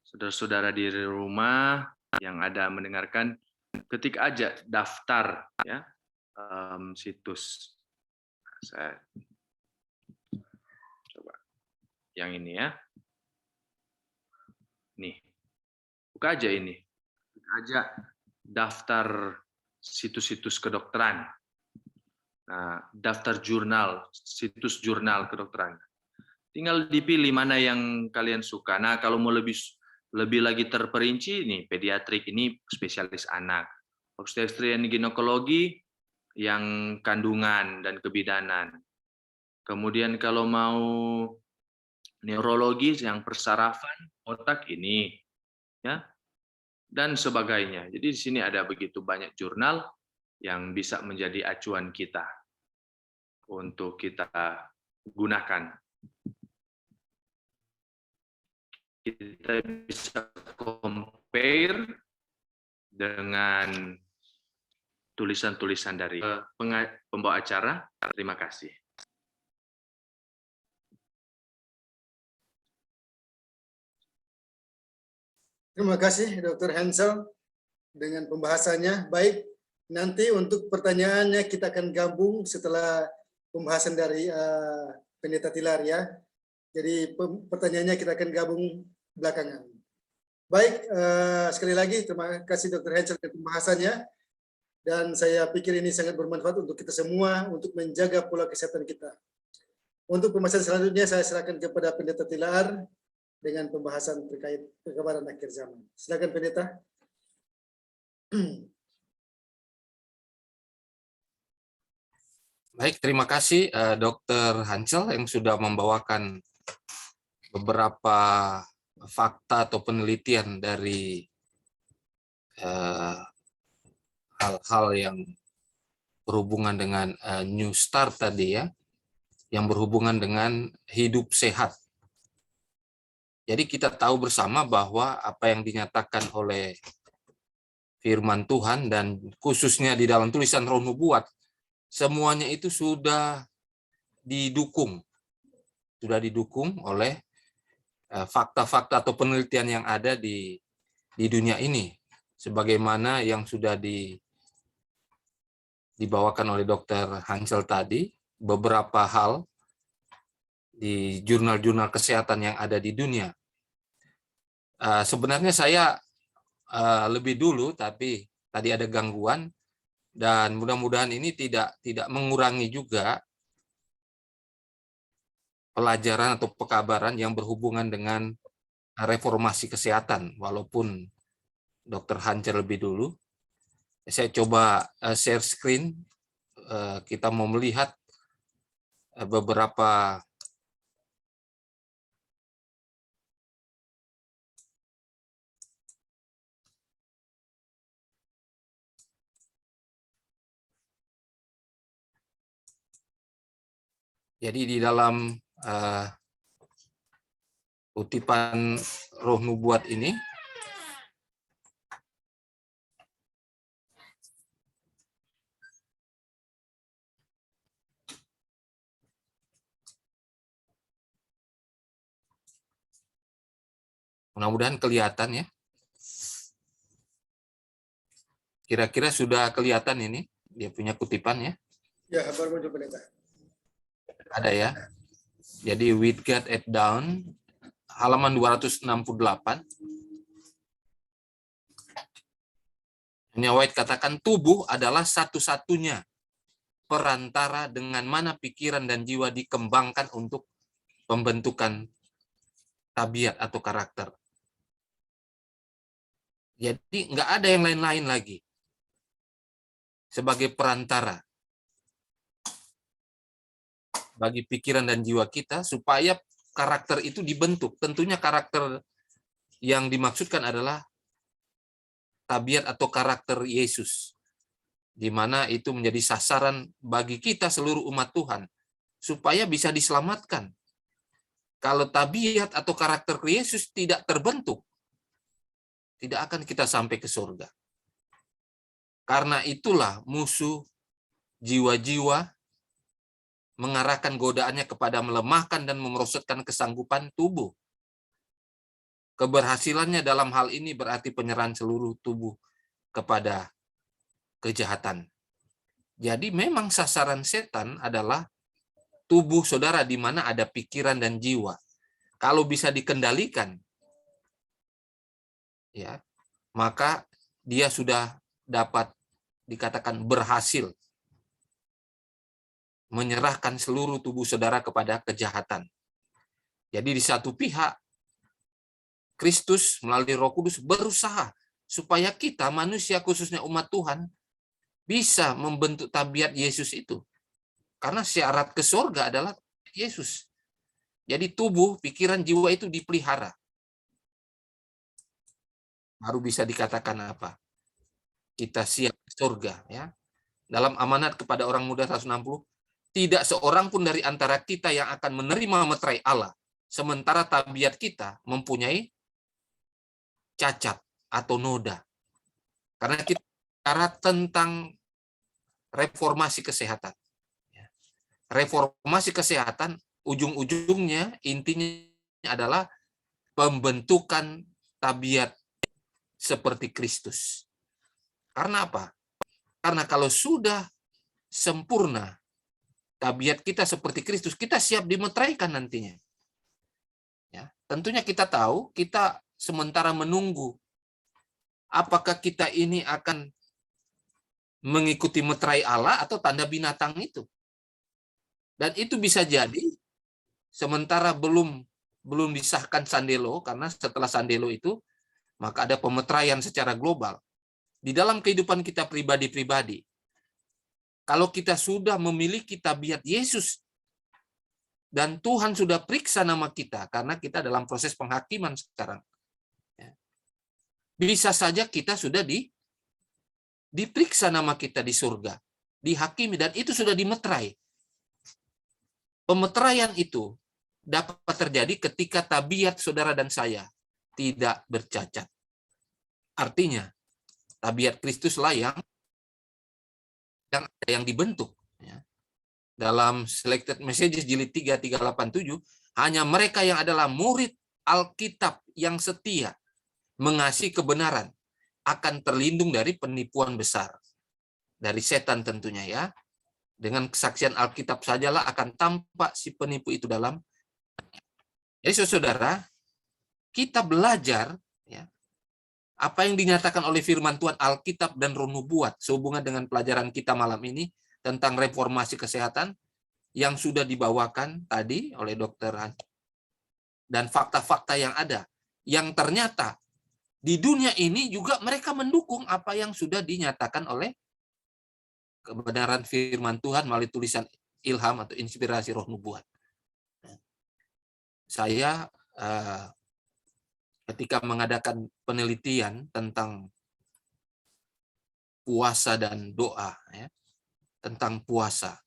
saudara-saudara di rumah yang ada mendengarkan. Ketik aja daftar ya situs. Saya coba yang ini ya. Nih, buka aja ini. Buka aja daftar situs-situs kedokteran. Nah, daftar jurnal, situs jurnal kedokteran. Tinggal dipilih mana yang kalian suka. Nah, kalau mau lebih lagi terperinci, nih pediatrik ini spesialis anak, obstetrian ginekologi yang kandungan dan kebidanan. Kemudian kalau mau neurologi yang persarafan, otak ini, ya, dan sebagainya. Jadi di sini ada begitu banyak jurnal yang bisa menjadi acuan kita untuk kita gunakan. Kita bisa compare dengan tulisan-tulisan dari pembawa acara. Terima kasih. Terima kasih Dr. Hansel dengan pembahasannya. Baik, nanti untuk pertanyaannya kita akan gabung setelah pembahasan dari Pendeta Tilar ya. Jadi pertanyaannya kita akan gabung belakangan. Baik, sekali lagi terima kasih Dr. Hansel dengan pembahasannya. Dan saya pikir ini sangat bermanfaat untuk kita semua untuk menjaga pola kesehatan kita. Untuk pembahasan selanjutnya saya serahkan kepada Pendeta Tilar dengan pembahasan terkait kekebalan akhir zaman. Silakan Pendeta. Baik, terima kasih Dr. Hansel yang sudah membawakan beberapa fakta atau penelitian dari hal-hal yang berhubungan dengan New Start tadi ya, yang berhubungan dengan hidup sehat. Jadi kita tahu bersama bahwa apa yang dinyatakan oleh firman Tuhan dan khususnya di dalam tulisan Roh Nubuat, semuanya itu sudah didukung oleh fakta-fakta atau penelitian yang ada di dunia ini, sebagaimana yang sudah dibawakan oleh Dr. Hansel tadi, beberapa hal di jurnal-jurnal kesehatan yang ada di dunia. Sebenarnya saya lebih dulu, tapi tadi ada gangguan, dan mudah-mudahan ini tidak mengurangi juga pelajaran atau pekabaran yang berhubungan dengan reformasi kesehatan, walaupun Dr. Hansel lebih dulu. Saya coba share screen, kita mau melihat beberapa jadi di dalam kutipan Roh Nubuat ini, mudah-mudahan kelihatan ya. Kira-kira sudah kelihatan ini, dia punya kutipan ya. Ya, baru muncul Pendeta. Ada ya. Jadi Whitgert et Down, halaman 268. White katakan tubuh adalah satu-satunya perantara dengan mana pikiran dan jiwa dikembangkan untuk pembentukan tabiat atau karakter. Jadi nggak ada yang lain-lain lagi sebagai perantara. bagi pikiran dan jiwa kita supaya karakter itu dibentuk. Tentunya karakter yang dimaksudkan adalah tabiat atau karakter Yesus, di mana itu menjadi sasaran bagi kita seluruh umat Tuhan supaya bisa diselamatkan. Kalau tabiat atau karakter Yesus tidak terbentuk, tidak akan kita sampai ke surga. Karena itulah musuh jiwa-jiwa mengarahkan godaannya kepada melemahkan dan merosotkan kesanggupan tubuh. Keberhasilannya dalam hal ini berarti penyerahan seluruh tubuh kepada kejahatan. Jadi memang sasaran setan adalah tubuh saudara di mana ada pikiran dan jiwa. Kalau bisa dikendalikan, ya, maka dia sudah dapat dikatakan berhasil menyerahkan seluruh tubuh saudara kepada kejahatan. Jadi di satu pihak, Kristus melalui Roh Kudus berusaha supaya kita manusia, khususnya umat Tuhan, bisa membentuk tabiat Yesus itu. Karena syarat ke surga adalah Yesus. Jadi tubuh, pikiran, jiwa itu dipelihara. Baru bisa dikatakan apa? Kita siap ke surga. Ya. Dalam amanat kepada orang muda 160, tidak seorang pun dari antara kita yang akan menerima meterai Allah, sementara tabiat kita mempunyai cacat atau noda. Karena kita bicara tentang reformasi kesehatan. Reformasi kesehatan, ujung-ujungnya, intinya adalah pembentukan tabiat seperti Kristus. Karena apa? Karena kalau sudah sempurna tabiat kita seperti Kristus, kita siap dimeteraikan nantinya. Ya, tentunya kita tahu, kita sementara menunggu apakah kita ini akan mengikuti meterai Allah atau tanda binatang itu. Dan itu bisa jadi sementara belum disahkan Sandelo, karena setelah Sandelo itu maka ada pemeteraian secara global. Di dalam kehidupan kita pribadi-pribadi, kalau kita sudah memiliki tabiat Yesus dan Tuhan sudah periksa nama kita, karena kita dalam proses penghakiman sekarang, bisa saja kita sudah diperiksa nama kita di surga, dihakimi, dan itu sudah dimeterai. Pemeteraian itu dapat terjadi ketika tabiat saudara dan saya tidak bercacat. Artinya, tabiat Kristuslah yang dibentuk. Ya. Dalam Selected Messages jilid 3, 387, hanya mereka yang adalah murid Alkitab yang setia, mengasihi kebenaran, akan terlindung dari penipuan besar. Dari setan tentunya ya. Dengan kesaksian Alkitab sajalah akan tampak si penipu itu dalam. Jadi saudara, kita belajar ya, apa yang dinyatakan oleh firman Tuhan, Alkitab dan Roh Nubuat sehubungan dengan pelajaran kita malam ini tentang reformasi kesehatan yang sudah dibawakan tadi oleh Dr. Hans, dan fakta-fakta yang ada, yang ternyata di dunia ini juga mereka mendukung apa yang sudah dinyatakan oleh kebenaran firman Tuhan melalui tulisan ilham atau inspirasi Roh Nubuat. Saya ketika mengadakan penelitian tentang puasa dan doa, ya, tentang puasa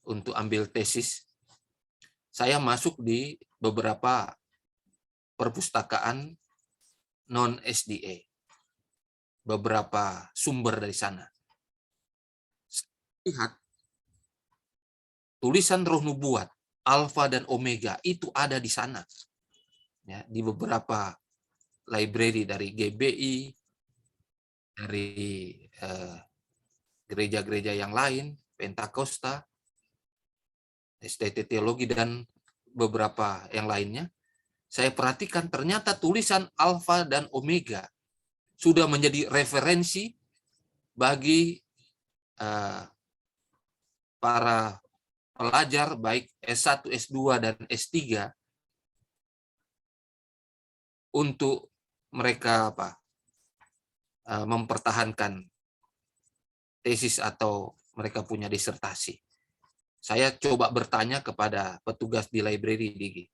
untuk ambil tesis, saya masuk di beberapa perpustakaan non-SDA, beberapa sumber dari sana. Lihat, tulisan Roh Nubuat, Alfa dan Omega, itu ada di sana. Ya, di beberapa library dari GBI, dari gereja-gereja yang lain, Pentakosta, STT Teologi, dan beberapa yang lainnya. Saya perhatikan ternyata tulisan Alfa dan Omega sudah menjadi referensi bagi para pelajar baik S1, S2, dan S3 untuk mereka mempertahankan tesis atau mereka punya disertasi. Saya coba bertanya kepada petugas di library di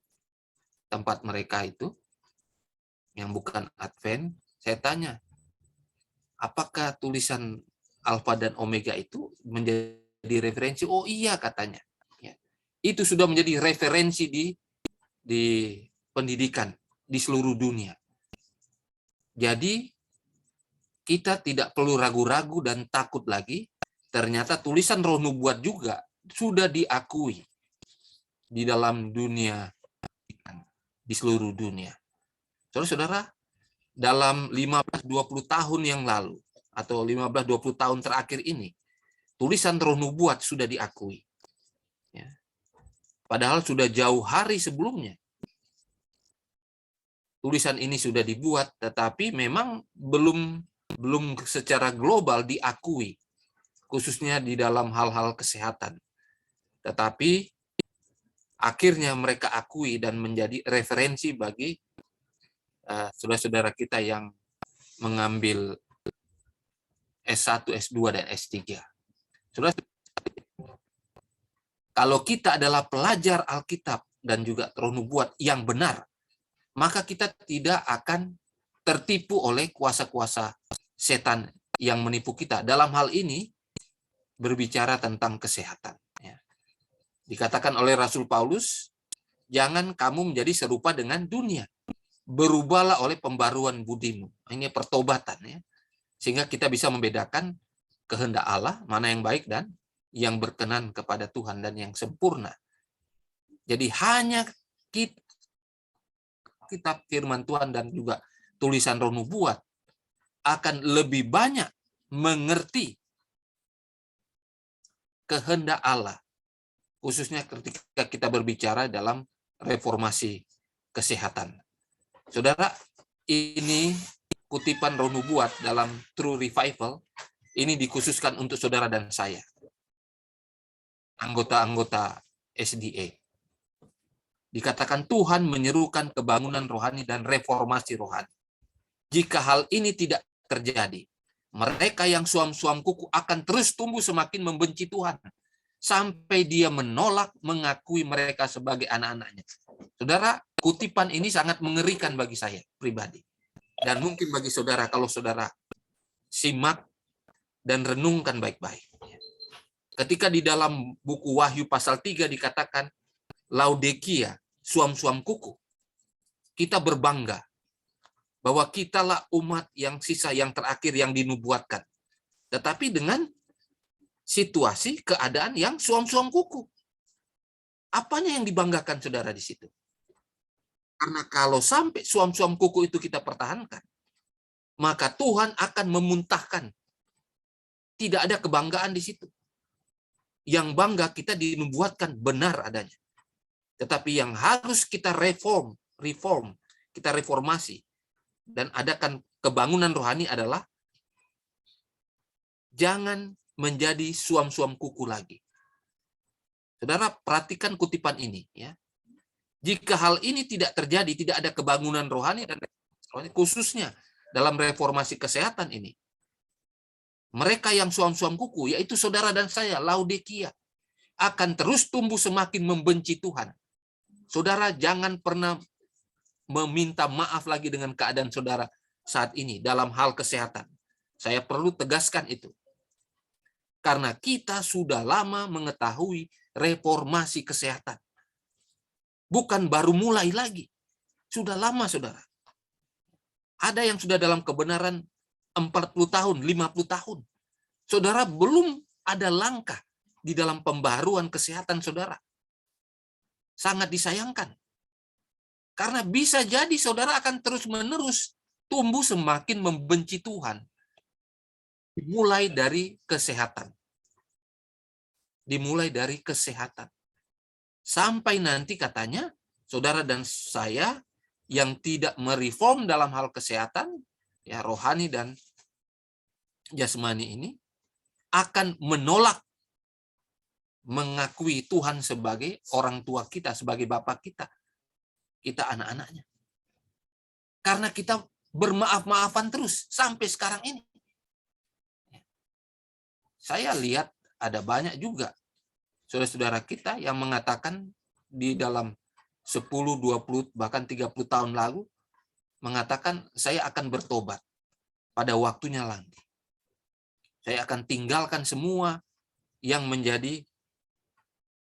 tempat mereka itu, yang bukan Advent, saya tanya, apakah tulisan Alfa dan Omega itu menjadi referensi? Oh iya katanya. Ya. Itu sudah menjadi referensi di pendidikan di seluruh dunia. Jadi kita tidak perlu ragu-ragu dan takut lagi. Ternyata tulisan Roh Nubuat juga sudah diakui di dalam dunia, di seluruh dunia. Saudara-saudara, dalam 15-20 tahun yang lalu, atau 15-20 tahun terakhir ini, tulisan Roh Nubuat sudah diakui. Ya. Padahal sudah jauh hari sebelumnya. Tulisan ini sudah dibuat, tetapi memang belum secara global diakui, khususnya di dalam hal-hal kesehatan. Tetapi akhirnya mereka akui dan menjadi referensi bagi saudara-saudara kita yang mengambil S1, S2, dan S3. Saudara, kalau kita adalah pelajar Alkitab dan juga Roh Nubuat yang benar, maka kita tidak akan tertipu oleh kuasa-kuasa setan yang menipu kita. Dalam hal ini, berbicara tentang kesehatan. Ya. Dikatakan oleh Rasul Paulus, jangan kamu menjadi serupa dengan dunia. Berubahlah oleh pembaruan budimu. Ini pertobatan, ya. Sehingga kita bisa membedakan kehendak Allah, mana yang baik dan yang berkenan kepada Tuhan dan yang sempurna. Jadi hanya kitab firman Tuhan dan juga tulisan Roh Nubuat akan lebih banyak mengerti kehendak Allah, khususnya ketika kita berbicara dalam reformasi kesehatan. Saudara, ini kutipan Roh Nubuat dalam True Revival, ini dikhususkan untuk saudara dan saya, anggota-anggota SDA. Dikatakan Tuhan menyerukan kebangunan rohani dan reformasi rohani. Jika hal ini tidak terjadi, mereka yang suam-suam kuku akan terus tumbuh semakin membenci Tuhan, sampai dia menolak mengakui mereka sebagai anak-anaknya. Saudara, kutipan ini sangat mengerikan bagi saya pribadi. Dan mungkin bagi saudara, kalau saudara simak dan renungkan baik-baik. Ketika di dalam buku Wahyu pasal 3 dikatakan, Laodikia, suam-suam kuku, kita berbangga bahwa kitalah umat yang sisa yang terakhir yang dinubuatkan. Tetapi dengan situasi, keadaan yang suam-suam kuku. Apanya yang dibanggakan saudara di situ? Karena kalau sampai suam-suam kuku itu kita pertahankan, maka Tuhan akan memuntahkan. Tidak ada kebanggaan di situ. Yang bangga kita dinubuatkan benar adanya. Tetapi yang harus kita reform, kita reformasi, dan adakan kebangunan rohani adalah jangan menjadi suam-suam kuku lagi. Saudara, perhatikan kutipan ini, ya. Jika hal ini tidak terjadi, tidak ada kebangunan rohani dan khususnya dalam reformasi kesehatan ini, mereka yang suam-suam kuku, yaitu saudara dan saya, Laodikia, akan terus tumbuh semakin membenci Tuhan. Saudara, jangan pernah meminta maaf lagi dengan keadaan saudara saat ini dalam hal kesehatan. Saya perlu tegaskan itu. Karena kita sudah lama mengetahui reformasi kesehatan. Bukan baru mulai lagi. Sudah lama, saudara. Ada yang sudah dalam kebenaran 40 tahun, 50 tahun. Saudara, belum ada langkah di dalam pembaruan kesehatan saudara. Sangat disayangkan. Karena bisa jadi saudara akan terus-menerus tumbuh semakin membenci Tuhan. Dimulai dari kesehatan. Dimulai dari kesehatan. Sampai nanti katanya, saudara dan saya yang tidak mereform dalam hal kesehatan, ya rohani dan jasmani ini, akan menolak mengakui Tuhan sebagai orang tua kita, sebagai bapak kita. Kita anak-anaknya. Karena kita bermaaf-maafan terus sampai sekarang ini. Saya lihat ada banyak juga saudara-saudara kita yang mengatakan di dalam 10, 20, bahkan 30 tahun lalu, mengatakan saya akan bertobat pada waktunya nanti. Saya akan tinggalkan semua yang menjadi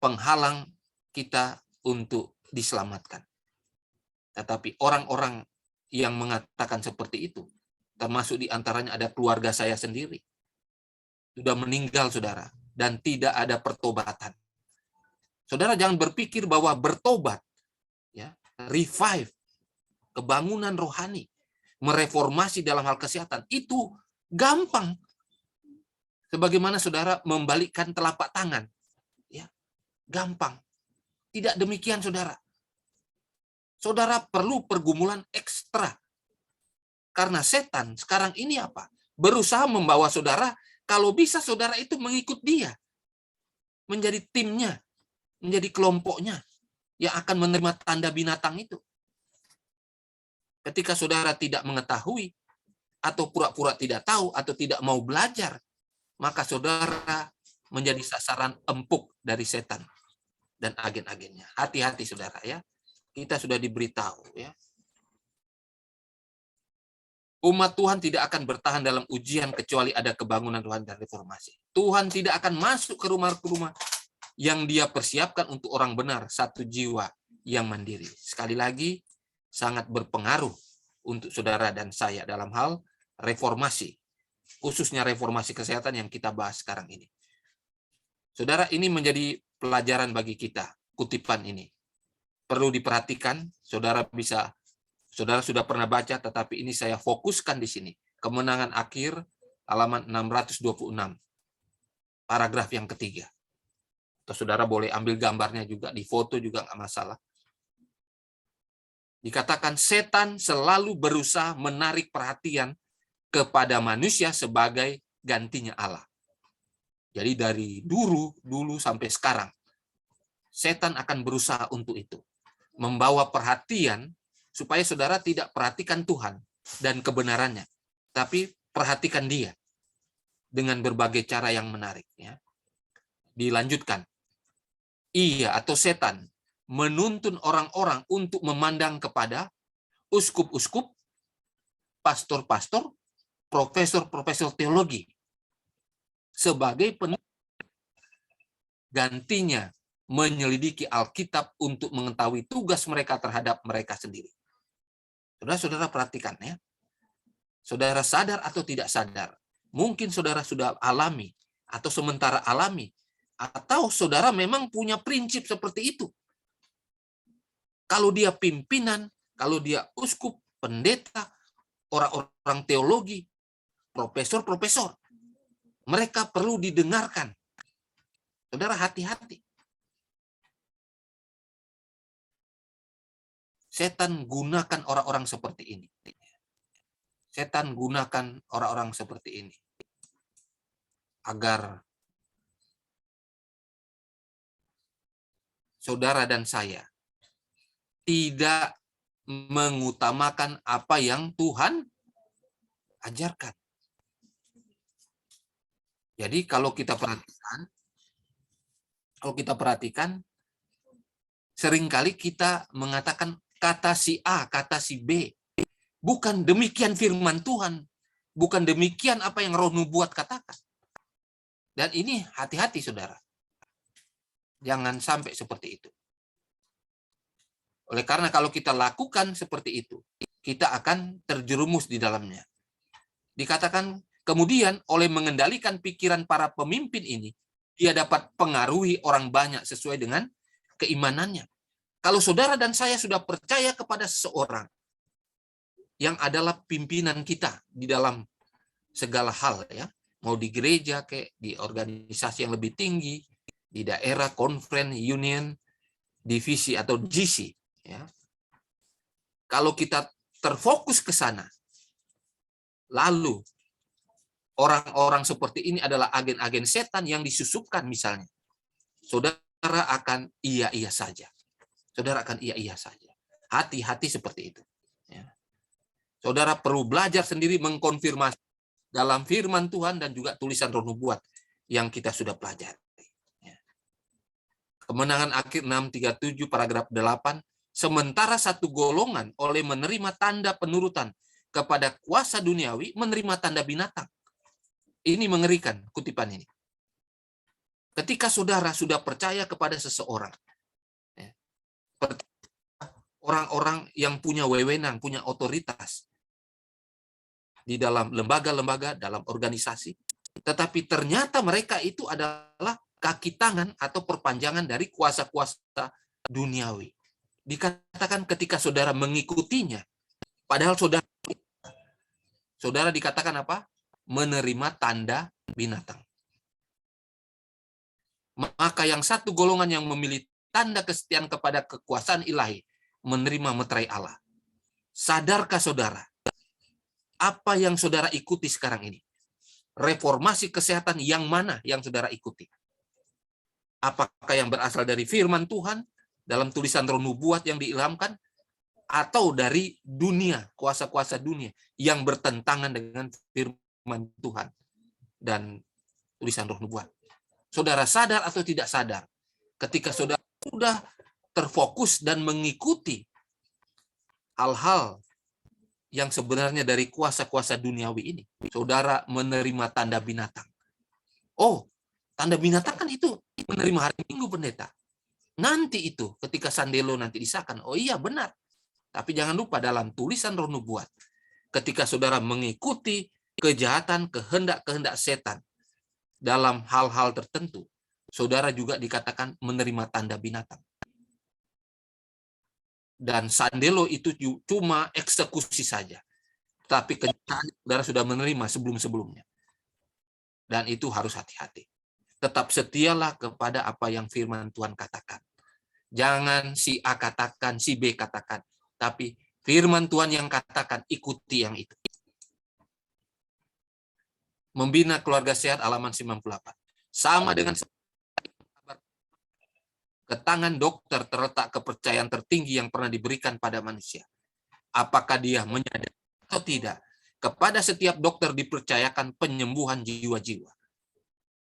penghalang kita untuk diselamatkan. Tetapi orang-orang yang mengatakan seperti itu, termasuk di antaranya ada keluarga saya sendiri, sudah meninggal, saudara, dan tidak ada pertobatan. Saudara jangan berpikir bahwa bertobat, ya, revive, kebangunan rohani, mereformasi dalam hal kesehatan, itu gampang. Sebagaimana saudara membalikkan telapak tangan. Ya, gampang. Tidak demikian, saudara. Saudara perlu pergumulan ekstra. Karena setan sekarang ini apa? Berusaha membawa saudara, kalau bisa saudara itu mengikut dia. Menjadi timnya, menjadi kelompoknya yang akan menerima tanda binatang itu. Ketika saudara tidak mengetahui, atau pura-pura tidak tahu, atau tidak mau belajar, maka saudara menjadi sasaran empuk dari setan dan agen-agennya. Hati-hati, saudara, ya. Kita sudah diberitahu, ya. Umat Tuhan tidak akan bertahan dalam ujian kecuali ada kebangunan Tuhan dan reformasi. Tuhan tidak akan masuk ke rumah-rumah yang dia persiapkan untuk orang benar, satu jiwa yang mandiri. Sekali lagi, sangat berpengaruh untuk saudara dan saya dalam hal reformasi, khususnya reformasi kesehatan yang kita bahas sekarang ini. Saudara, ini menjadi pelajaran bagi kita, kutipan ini. Perlu diperhatikan, saudara sudah pernah baca, tetapi ini saya fokuskan di sini. Kemenangan akhir, halaman 626, paragraf yang ketiga. Atau saudara boleh ambil gambarnya juga, di foto juga nggak masalah. Dikatakan setan selalu berusaha menarik perhatian kepada manusia sebagai gantinya Allah. Jadi dari dulu sampai sekarang, setan akan berusaha untuk itu. Membawa perhatian supaya saudara tidak perhatikan Tuhan dan kebenarannya, tapi perhatikan dia dengan berbagai cara yang menarik. Ya. Dilanjutkan, ia atau setan menuntun orang-orang untuk memandang kepada uskup-uskup, pastor-pastor, profesor-profesor teologi sebagai gantinya menyelidiki Alkitab untuk mengetahui tugas mereka terhadap mereka sendiri. Saudara-saudara perhatikan, ya. Saudara sadar atau tidak sadar, mungkin saudara sudah alami atau sementara alami, atau saudara memang punya prinsip seperti itu. Kalau dia pimpinan, kalau dia uskup, pendeta, orang-orang teologi, profesor-profesor, mereka perlu didengarkan. Saudara hati-hati. Setan gunakan orang-orang seperti ini. Setan gunakan orang-orang seperti ini agar saudara dan saya tidak mengutamakan apa yang Tuhan ajarkan. Jadi kalau kita perhatikan, seringkali kita mengatakan kata si A, kata si B. Bukan demikian firman Tuhan. Bukan demikian apa yang Roh Nubuat katakan. Dan ini hati-hati, saudara. Jangan sampai seperti itu. Oleh karena kalau kita lakukan seperti itu, kita akan terjerumus di dalamnya. Dikatakan kemudian oleh mengendalikan pikiran para pemimpin ini, dia dapat pengaruhi orang banyak sesuai dengan keimanannya. Kalau saudara dan saya sudah percaya kepada seseorang yang adalah pimpinan kita di dalam segala hal, ya, mau di gereja, kayak di organisasi yang lebih tinggi, di daerah, conference, union, divisi atau GC, ya. Kalau kita terfokus ke sana, lalu orang-orang seperti ini adalah agen-agen setan yang disusupkan misalnya, saudara akan iya-iya saja. Saudara akan iya-iya saja. Hati-hati seperti itu. Ya. Saudara perlu belajar sendiri mengkonfirmasi dalam firman Tuhan dan juga tulisan Roh Nubuat yang kita sudah pelajari. Ya. Kemenangan akhir 6:37 paragraf 8, sementara satu golongan oleh menerima tanda penurutan kepada kuasa duniawi menerima tanda binatang. Ini mengerikan kutipan ini. Ketika saudara sudah percaya kepada seseorang, orang-orang yang punya wewenang, punya otoritas di dalam lembaga-lembaga, dalam organisasi, tetapi ternyata mereka itu adalah kaki tangan atau perpanjangan dari kuasa-kuasa duniawi. Dikatakan ketika saudara mengikutinya, padahal saudara dikatakan apa? Menerima tanda binatang. Maka yang satu golongan yang memilih tanda kesetiaan kepada kekuasaan ilahi menerima meterai Allah. Sadarkah saudara apa yang saudara ikuti sekarang ini? Reformasi kesehatan yang mana yang saudara ikuti? Apakah yang berasal dari firman Tuhan dalam tulisan roh nubuat yang diilhamkan, atau dari dunia, kuasa-kuasa dunia yang bertentangan dengan firman Tuhan dan tulisan roh nubuat? Saudara sadar atau tidak sadar, ketika saudara sudah terfokus dan mengikuti hal-hal yang sebenarnya dari kuasa-kuasa duniawi ini, saudara menerima tanda binatang. Oh, tanda binatang kan itu menerima hari Minggu, pendeta. Nanti itu, ketika Sandelo nanti disahkan, oh iya benar. Tapi jangan lupa dalam tulisan roh nubuat, ketika saudara mengikuti kejahatan, kehendak-kehendak setan, dalam hal-hal tertentu, saudara juga dikatakan menerima tanda binatang. Dan Sandelo itu cuma eksekusi saja. Tapi kenyataan saudara sudah menerima sebelum-sebelumnya. Dan itu harus hati-hati. Tetap setialah kepada apa yang firman Tuhan katakan. Jangan si A katakan, si B katakan. Tapi firman Tuhan yang katakan, ikuti yang itu. Membina keluarga sehat halaman 98. Sama dengan ke tangan dokter terletak kepercayaan tertinggi yang pernah diberikan pada manusia. Apakah dia menyadari atau tidak? Kepada setiap dokter dipercayakan penyembuhan jiwa-jiwa.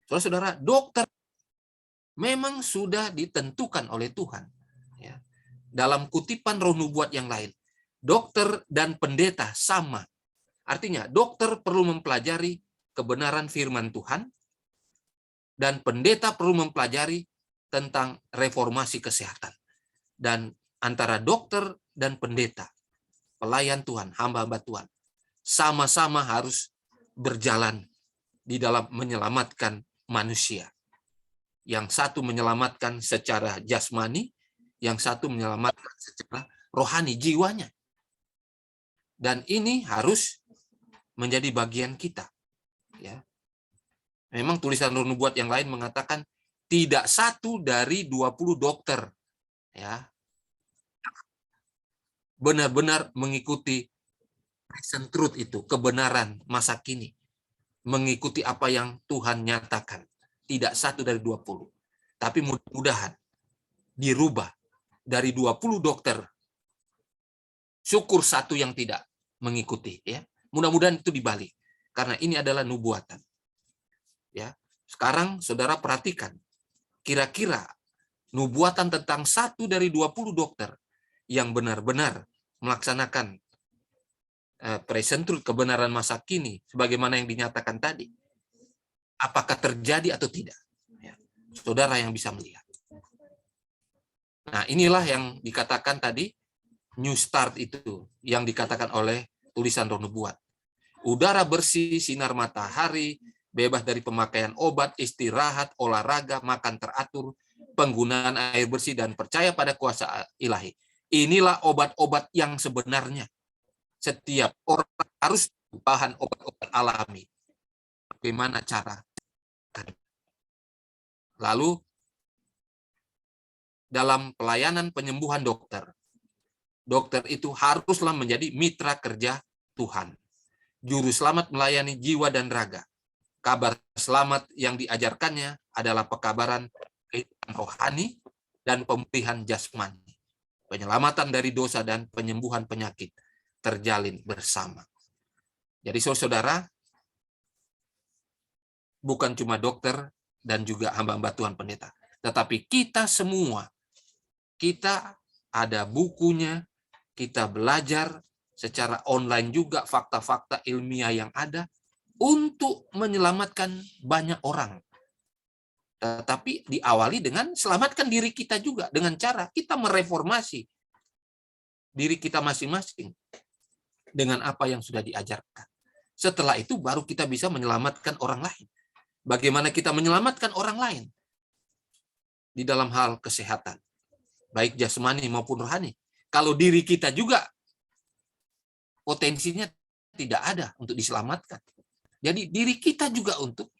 Saudara-saudara, dokter memang sudah ditentukan oleh Tuhan. Ya. Dalam kutipan roh nubuat yang lain, dokter dan pendeta sama. Artinya, dokter perlu mempelajari kebenaran firman Tuhan, dan pendeta perlu mempelajari tentang reformasi kesehatan. Dan antara dokter dan pendeta, pelayan Tuhan, hamba-hamba Tuhan, sama-sama harus berjalan di dalam menyelamatkan manusia. Yang satu menyelamatkan secara jasmani, yang satu menyelamatkan secara rohani, jiwanya. Dan ini harus menjadi bagian kita. Ya. Memang tulisan roh nubuat yang lain mengatakan tidak satu dari 20 dokter ya benar-benar mengikuti present truth itu, kebenaran masa kini. Mengikuti apa yang Tuhan nyatakan. Tidak satu dari 20. Tapi mudah-mudahan dirubah dari 20 dokter. Syukur satu yang tidak mengikuti ya. Mudah-mudahan itu dibalik. Karena ini adalah nubuatan. Ya. Sekarang saudara perhatikan. Kira-kira nubuatan tentang satu dari 20 dokter yang benar-benar melaksanakan present truth, kebenaran masa kini, sebagaimana yang dinyatakan tadi, apakah terjadi atau tidak? Ya. Saudara yang bisa melihat. Nah, inilah yang dikatakan tadi, New Start itu, yang dikatakan oleh tulisan roh nubuat. Udara bersih, sinar matahari, bebas dari pemakaian obat, istirahat, olahraga, makan teratur, penggunaan air bersih, dan percaya pada kuasa ilahi. Inilah obat-obat yang sebenarnya. Setiap orang harus bahan obat-obat alami. Bagaimana cara? Lalu, dalam pelayanan penyembuhan dokter, dokter itu haruslah menjadi mitra kerja Tuhan. Juru selamat melayani jiwa dan raga. Kabar selamat yang diajarkannya adalah pekabaran kehidupan rohani dan pemulihan jasmani. Penyelamatan dari dosa dan penyembuhan penyakit terjalin bersama. Jadi saudara, bukan cuma dokter dan juga hamba-hamba Tuhan pendeta, Tetapi kita semua, kita ada bukunya, kita belajar secara online juga fakta-fakta ilmiah yang ada untuk menyelamatkan banyak orang. Tetapi diawali dengan selamatkan diri kita juga dengan cara kita mereformasi diri kita masing-masing dengan apa yang sudah diajarkan. Setelah itu baru kita bisa menyelamatkan orang lain. Bagaimana kita menyelamatkan orang lain? Di dalam hal kesehatan, baik jasmani maupun rohani. Kalau diri kita juga potensinya tidak ada untuk diselamatkan. Jadi diri kita juga untuk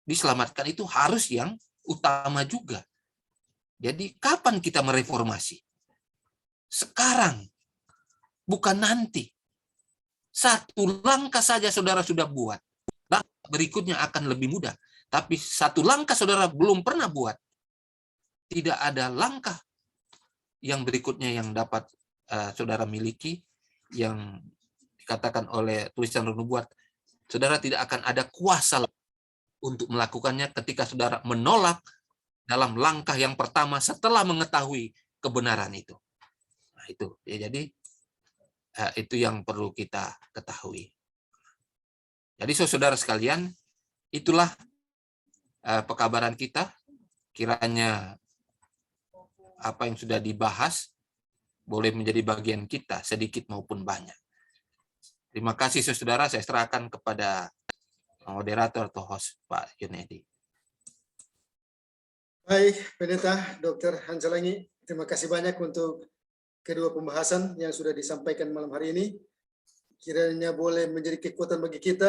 diselamatkan itu harus yang utama juga. Jadi kapan kita mereformasi? Sekarang, bukan nanti. Satu langkah saja saudara sudah buat. Langkah berikutnya akan lebih mudah. Tapi satu langkah saudara belum pernah buat. Tidak ada langkah yang berikutnya yang dapat saudara miliki, yang dikatakan oleh tulisan Nubuat, saudara tidak akan ada kuasa untuk melakukannya ketika saudara menolak dalam langkah yang pertama setelah mengetahui kebenaran itu. Nah, itu ya, jadi itu yang perlu kita ketahui. Jadi saudara sekalian, itulah pekabaran kita. Kiranya apa yang sudah dibahas boleh menjadi bagian kita, sedikit maupun banyak. Terima kasih saudara, saya serahkan kepada moderator atau host Pak Junedi. Baik, Pendeta Dr. Hansalangi, terima kasih banyak untuk kedua pembahasan yang sudah disampaikan malam hari ini. Kiranya boleh menjadi kekuatan bagi kita